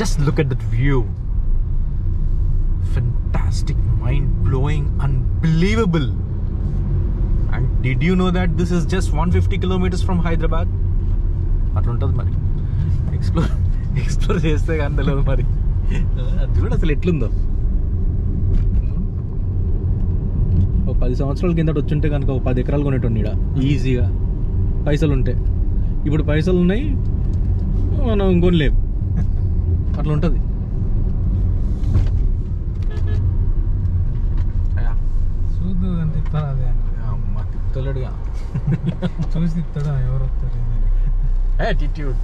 Just look at that view. Fantastic, mind-blowing, unbelievable. And did you know that this is just 150 kilometers from Hyderabad? అట్లా ఉంటుంది మరి. Explore చేస్తే కానీ తెలియదు మరి. అది కూడా అసలు ఎట్లుందో. ఒక 10 సంవత్సరాల కిందట వచ్చుంటే కనుక ఒక 10 ఎకరాలు కొనేటోండి ఈడ ఈజీగా, పైసలు ఉంటే. ఇప్పుడు పైసలు ఉన్నాయి, మనం కొనలేము. అట్లా ఉంటుంది. చూద్దు అని తిప్పారు. అదే అమ్మ తిప్పుతలేడుగా, చూసి తిప్పుతాడా ఎవరు వస్తారు. యాటిట్యూడ్.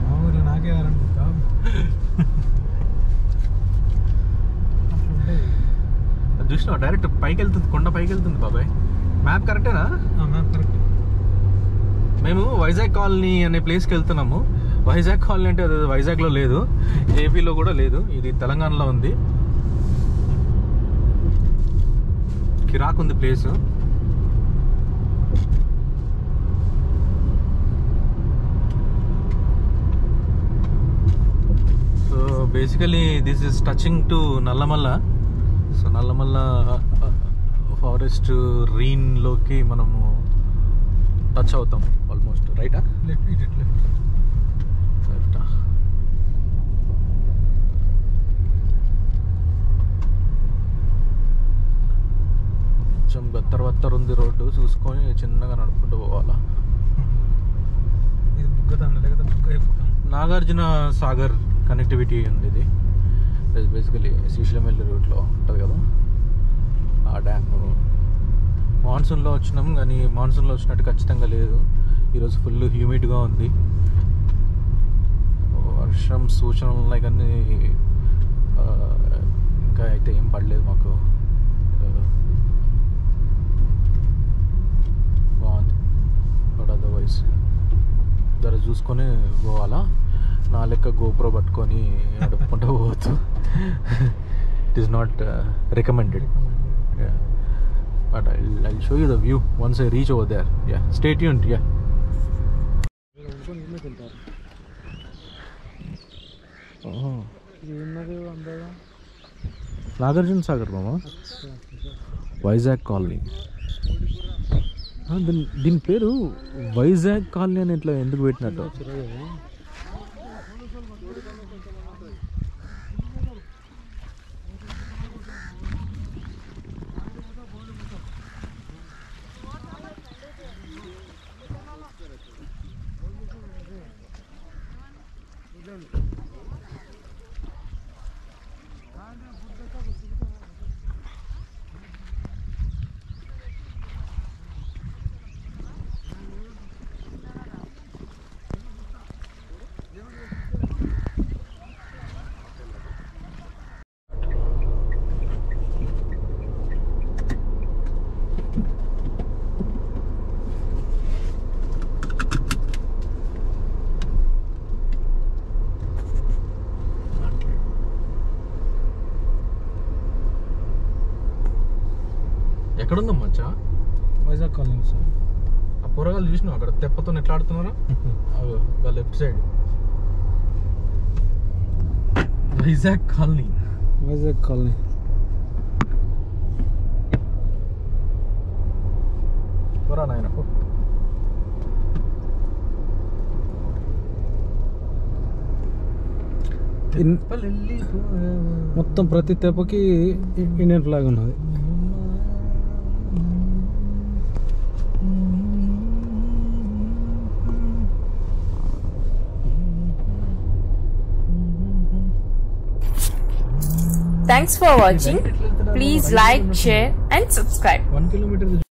మా ఊర్లో నాకే అనుకుంటా. చూసినావు, డైరెక్ట్ పైకి వెళ్తుంది, కొండ పైకి వెళ్తుంది బాబాయ్. మ్యాప్ కరెక్టేనా? Map correct. మేము వైజాగ్ కాలనీ అనే ప్లేస్కి వెళ్తున్నాము. వైజాగ్ కాలనీ అంటే అది వైజాగ్లో లేదు, ఏపీలో కూడా లేదు, ఇది తెలంగాణలో ఉంది. కిరాక్ ఉంది place. So basically this is touching to Nallamalla. So Nallamalla forest రీన్లోకి మనము టచ్ అవుతాం ఆల్మోస్ట్. రైటా? లెఫ్ట్. లెఫ్టా? కొంచెం గత్తర్ ఉంది రోడ్డు, చూసుకొని చిన్నగా నడుపుకుంటూ పోవాలా. ఇది బుగ్గతాను లేకపోతే బుగ్గ అయిపోతాం. నాగార్జున సాగర్ కనెక్టివిటీ ఉంది ఇది. బేసికలీ శ్రీశైలం వెళ్ళే రూట్లో ఉంటుంది కదా ఆ డ్యామ్. మాన్సూన్లో వచ్చినాం కానీ మాన్సూన్లో వచ్చినట్టు ఖచ్చితంగా లేదు. ఈరోజు ఫుల్ హ్యూమిడ్గా ఉంది. వర్షం సూచనలు ఉన్నాయి కానీ ఇంకా అయితే ఏం పడలేదు మాకు. బాగుంది. బట్ అదర్వైజ్ ధర చూసుకొని పోవాలా. నా లెక్క గోప్రో పట్టుకొని నడుపుకుంటూ పోవచ్చు. It is not recommended. But I'll show you the view once I reach over there. Yeah, stay tuned. Yeah. Oh. Nagarjuna Sagar mama. Vizag colony. దీని పేరు వైజాగ్ కాలనీ అని ఇట్లా ఎందుకు పెట్టినట్టు? ఎక్కడుందా మచ్చా? Vizag colony sir. ఆ పొరగాలు చూసినావు అక్కడ తెప్పతో ఎట్లా ఆడుతున్నారా? Left side Vizag colony. పొరా నాయన. మొత్తం ప్రతి తెప్పకి ఇండియన్ ఫ్లాగ్ ఉన్నది. Thanks for watching. Please like, share and subscribe. 1 kilometer